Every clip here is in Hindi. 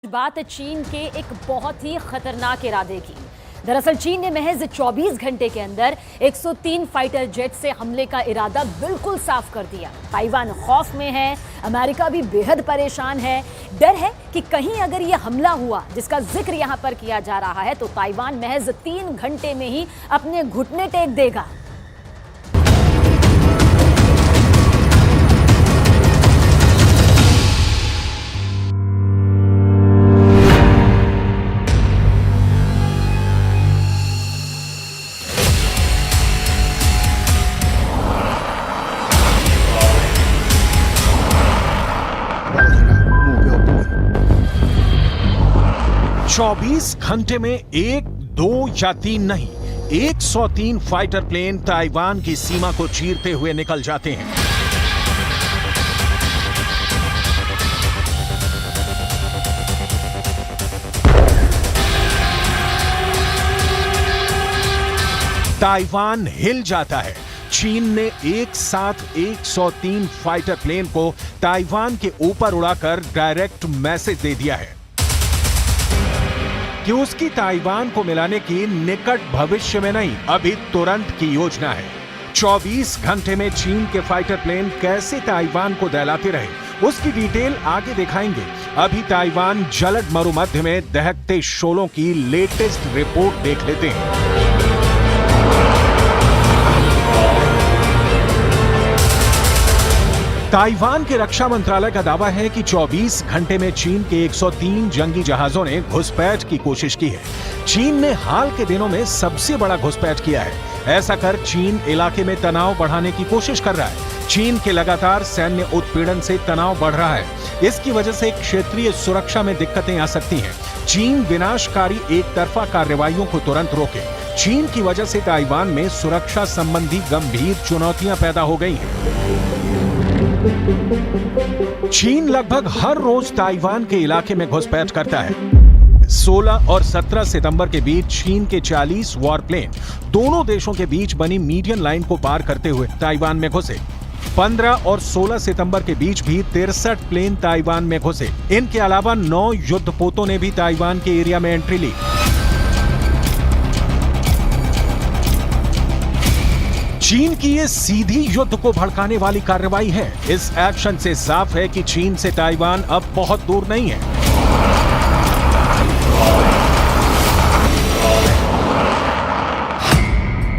बात चीन के एक बहुत ही खतरनाक इरादे की। दरअसल चीन ने महज 24 घंटे के अंदर 103 फाइटर जेट से हमले का इरादा बिल्कुल साफ कर दिया। ताइवान खौफ में है, अमेरिका भी बेहद परेशान है। डर है कि कहीं अगर यह हमला हुआ जिसका जिक्र यहां पर किया जा रहा है तो ताइवान महज 3 घंटे में ही अपने घुटने टेक देगा। चौबीस घंटे में 1, 2 या 3 नहीं, 103 फाइटर प्लेन ताइवान की सीमा को चीरते हुए निकल जाते हैं। ताइवान हिल जाता है। चीन ने एक साथ 103 फाइटर प्लेन को ताइवान के ऊपर उड़ाकर डायरेक्ट मैसेज दे दिया है कि उसकी ताइवान को मिलाने की निकट भविष्य में नहीं, अभी तुरंत की योजना है। 24 घंटे में चीन के फाइटर प्लेन कैसे ताइवान को दहलाते रहे, उसकी डिटेल आगे दिखाएंगे। अभी ताइवान जलद मरुमध्य में दहकते शोलों की लेटेस्ट रिपोर्ट देख लेते हैं। ताइवान के रक्षा मंत्रालय का दावा है कि 24 घंटे में चीन के 103 जंगी जहाजों ने घुसपैठ की कोशिश की है। चीन ने हाल के दिनों में सबसे बड़ा घुसपैठ किया है। ऐसा कर चीन इलाके में तनाव बढ़ाने की कोशिश कर रहा है। चीन के लगातार सैन्य उत्पीड़न से तनाव बढ़ रहा है। इसकी वजह से क्षेत्रीय सुरक्षा में दिक्कतें आ सकती हैं। चीन विनाशकारी एक तरफा कार्रवाइयों को तुरंत रोके। चीन की वजह से ताइवान में सुरक्षा संबंधी गंभीर चुनौतियां पैदा हो गई हैं। चीन लगभग हर रोज ताइवान के इलाके में घुसपैठ करता है। 16 और 17 सितंबर के बीच चीन के 40 वॉरप्लेन दोनों देशों के बीच बनी मीडियन लाइन को पार करते हुए ताइवान में घुसे। 15 और 16 सितंबर के बीच भी 63 प्लेन ताइवान में घुसे। इनके अलावा 9 युद्धपोतों ने भी ताइवान के एरिया में एंट्री ली। चीन की ये सीधी युद्ध को भड़काने वाली कार्रवाई है। इस एक्शन से साफ है कि चीन से ताइवान अब बहुत दूर नहीं है।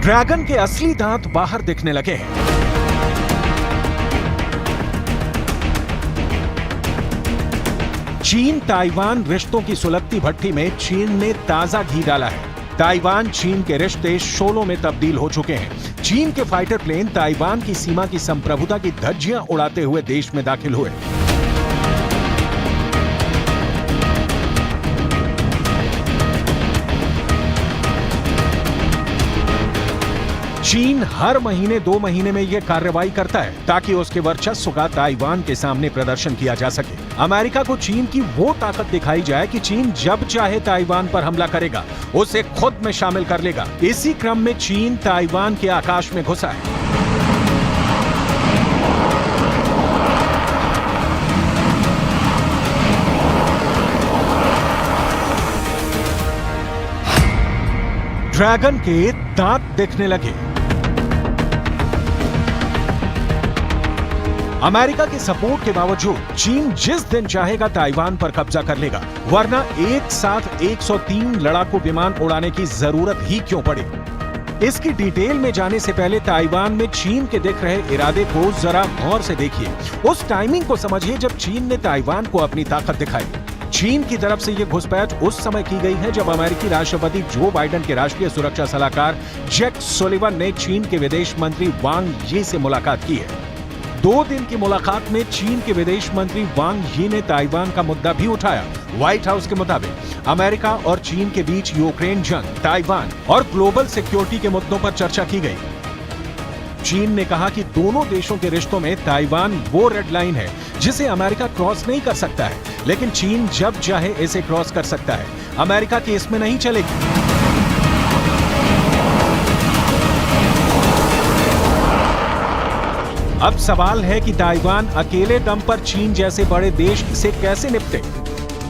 ड्रैगन के असली दांत बाहर दिखने लगे हैं। चीन ताइवान रिश्तों की सुलगती भट्टी में चीन ने ताजा घी डाला है। ताइवान चीन के रिश्ते शोलों में तब्दील हो चुके हैं। चीन के फाइटर प्लेन ताइवान की सीमा की संप्रभुता की धज्जियां उड़ाते हुए देश में दाखिल हुए। चीन हर महीने 2 महीने में यह कार्रवाई करता है ताकि उसके वर्चस्व का ताइवान के सामने प्रदर्शन किया जा सके। अमेरिका को चीन की वो ताकत दिखाई जाए कि चीन जब चाहे ताइवान पर हमला करेगा, उसे खुद में शामिल कर लेगा। इसी क्रम में चीन ताइवान के आकाश में घुसा है। ड्रैगन के दांत दिखने लगे। अमेरिका के सपोर्ट के बावजूद चीन जिस दिन चाहेगा ताइवान पर कब्जा कर लेगा, वरना एक साथ 103 लड़ाकू विमान उड़ाने की जरूरत ही क्यों पड़े। इसकी डिटेल में जाने से पहले ताइवान में चीन के दिख रहे इरादे को जरा गौर से देखिए। उस टाइमिंग को समझिए जब चीन ने ताइवान को अपनी ताकत दिखाई। चीन की तरफ से यह घुसपैठ उस समय की गई है जब अमेरिकी राष्ट्रपति जो बाइडेन के राष्ट्रीय सुरक्षा सलाहकार जैक सुलिवन ने चीन के विदेश मंत्री वांग यी से मुलाकात की है। 2 दिन की मुलाकात में चीन के विदेश मंत्री वांग यी ने ताइवान का मुद्दा भी उठाया। व्हाइट हाउस के मुताबिक अमेरिका और चीन के बीच यूक्रेन जंग, ताइवान और ग्लोबल सिक्योरिटी के मुद्दों पर चर्चा की गई। चीन ने कहा कि दोनों देशों के रिश्तों में ताइवान वो रेड लाइन है जिसे अमेरिका क्रॉस नहीं कर सकता है, लेकिन चीन जब चाहे इसे क्रॉस कर सकता है। अमेरिका की इसमें नहीं चलेगी। अब सवाल है कि ताइवान अकेले दम पर चीन जैसे बड़े देश से कैसे निपटे।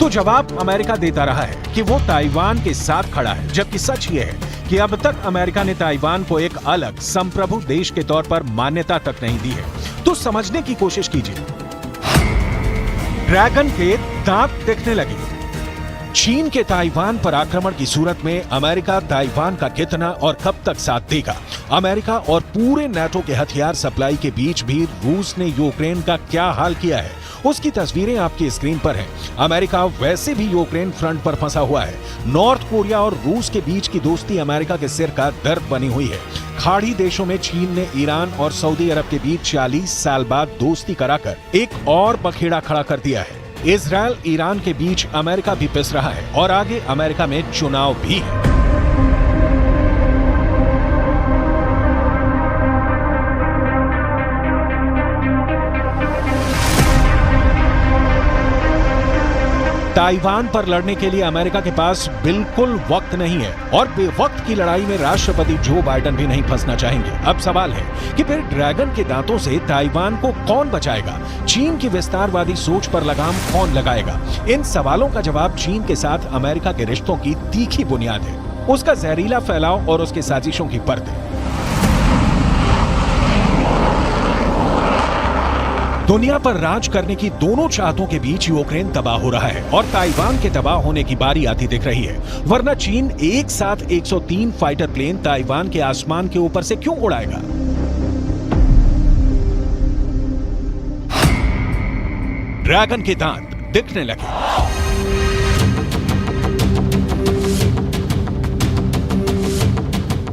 तो जवाब अमेरिका देता रहा है कि वो ताइवान के साथ खड़ा है, जबकि सच ये है कि अब तक अमेरिका ने ताइवान को एक अलग संप्रभु देश के तौर पर मान्यता तक नहीं दी है। तो समझने की कोशिश कीजिए। ड्रैगन के दांत दिखने लगे। चीन के ताइवान पर आक्रमण की सूरत में अमेरिका ताइवान का कितना और कब तक साथ देगा? अमेरिका और पूरे नाटो के हथियार सप्लाई के बीच भी रूस ने यूक्रेन का क्या हाल किया है, उसकी तस्वीरें आपकी स्क्रीन पर हैं। अमेरिका वैसे भी यूक्रेन फ्रंट पर फंसा हुआ है। नॉर्थ कोरिया और रूस के बीच की दोस्ती अमेरिका के सिर का दर्द बनी हुई है। खाड़ी देशों में चीन ने ईरान और सऊदी अरब के बीच 40 साल बाद दोस्ती कराकर एक और बखेड़ा खड़ा कर दिया है। इजरायल ईरान के बीच अमेरिका भी पिस रहा है और आगे अमेरिका में चुनाव भी है। ताइवान पर लड़ने के लिए अमेरिका के पास बिल्कुल वक्त नहीं है और बेवक्त की लड़ाई में राष्ट्रपति जो बाइडेन भी नहीं फंसना चाहेंगे। अब सवाल है कि फिर ड्रैगन के दांतों से ताइवान को कौन बचाएगा? चीन की विस्तारवादी सोच पर लगाम कौन लगाएगा? इन सवालों का जवाब चीन के साथ अमेरिका के रिश्तों की तीखी बुनियाद है, उसका जहरीला फैलाव और उसकी साजिशों की परतें। दुनिया पर राज करने की दोनों चाहतों के बीच यूक्रेन तबाह हो रहा है और ताइवान के तबाह होने की बारी आती दिख रही है। वरना चीन एक साथ 103 फाइटर प्लेन ताइवान के आसमान के ऊपर से क्यों उड़ाएगा? ड्रैगन के दांत दिखने लगे।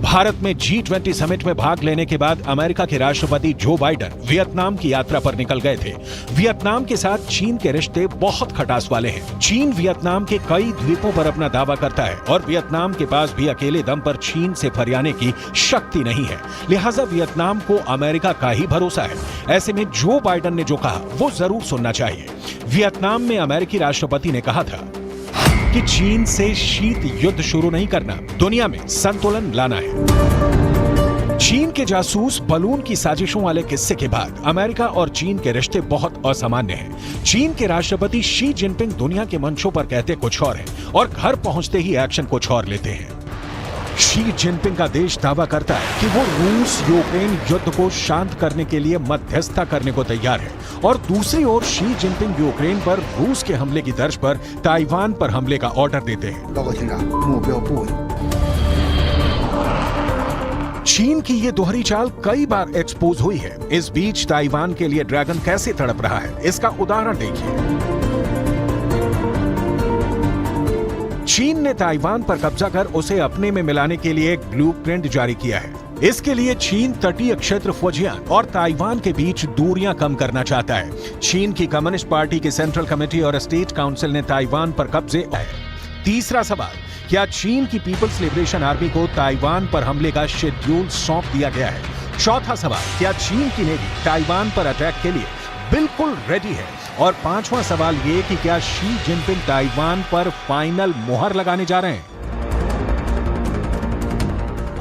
भारत में G20 समिट में भाग लेने के बाद अमेरिका के राष्ट्रपति जो बाइडेन वियतनाम की यात्रा पर निकल गए थे। वियतनाम के साथ चीन के रिश्ते बहुत खटास वाले हैं। चीन वियतनाम के कई द्वीपों पर अपना दावा करता है और वियतनाम के पास भी अकेले दम पर चीन से फरियाने की शक्ति नहीं है। लिहाजा वियतनाम को अमेरिका का ही भरोसा है। ऐसे में जो बाइडेन ने जो कहा वो जरूर सुनना चाहिए। वियतनाम में अमेरिकी राष्ट्रपति ने कहा था कि चीन से शीत युद्ध शुरू नहीं करना, दुनिया में संतुलन लाना है। चीन के जासूस बलून की साजिशों वाले किस्से के बाद अमेरिका और चीन के रिश्ते बहुत असामान्य हैं। चीन के राष्ट्रपति शी जिनपिंग दुनिया के मंचों पर कहते कुछ और है और घर पहुंचते ही एक्शन कुछ और लेते हैं। शी जिनपिंग का देश दावा करता है कि वो रूस यूक्रेन युद्ध को शांत करने के लिए मध्यस्थता करने को तैयार है और दूसरी ओर शी जिनपिंग यूक्रेन पर रूस के हमले की तर्ज पर ताइवान पर हमले का ऑर्डर देते हैं। चीन की ये दोहरी चाल कई बार एक्सपोज हुई है। इस बीच ताइवान के लिए ड्रैगन कैसे तड़प रहा है, इसका उदाहरण देखिए। चीन ने ताइवान पर कब्जा कर उसे अपने में मिलाने के लिए एक ब्लूप्रिंट जारी किया है। इसके लिए चीन तटीय क्षेत्र फुजियान और ताइवान के बीच दूरियां कम करना चाहता है। चीन की कम्युनिस्ट पार्टी की सेंट्रल कमेटी और स्टेट काउंसिल ने ताइवान पर कब्जे है। तीसरा सवाल, क्या चीन की पीपल्स लिबरेशन आर्मी को ताइवान पर हमले का शेड्यूल सौंप दिया गया है? चौथा सवाल, क्या चीन की नेवी ताइवान पर अटैक के लिए बिल्कुल रेडी है? और पांचवा सवाल ये कि क्या शी जिनपिंग ताइवान पर फाइनल मुहर लगाने जा रहे हैं?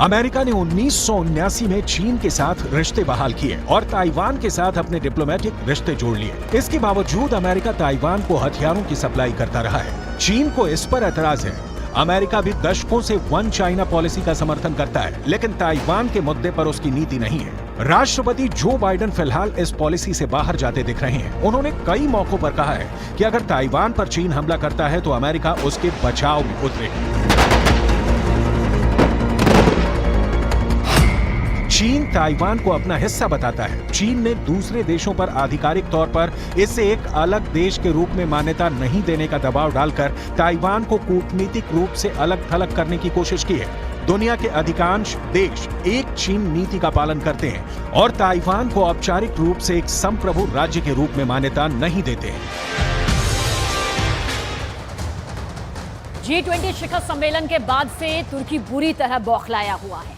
अमेरिका ने 1979 में चीन के साथ रिश्ते बहाल किए और ताइवान के साथ अपने डिप्लोमेटिक रिश्ते जोड़ लिए। इसके बावजूद अमेरिका ताइवान को हथियारों की सप्लाई करता रहा है। चीन को इस पर एतराज है। अमेरिका भी दशकों से वन चाइना पॉलिसी का समर्थन करता है, लेकिन ताइवान के मुद्दे पर उसकी नीति नहीं है। राष्ट्रपति जो बाइडेन फिलहाल इस पॉलिसी से बाहर जाते दिख रहे हैं। उन्होंने कई मौकों पर कहा है कि अगर ताइवान पर चीन हमला करता है तो अमेरिका उसके बचाव में उतरेगी। चीन ताइवान को अपना हिस्सा बताता है। चीन ने दूसरे देशों पर आधिकारिक तौर पर इसे एक अलग देश के रूप में मान्यता नहीं देने का दबाव डालकर ताइवान को कूटनीतिक रूप से अलग थलग करने की कोशिश की है। दुनिया के अधिकांश देश एक चीन नीति का पालन करते हैं और ताइवान को औपचारिक रूप से एक संप्रभु राज्य के रूप में मान्यता नहीं देते हैं। G20 शिखर सम्मेलन के बाद से तुर्की बुरी तरह बौखलाया हुआ है।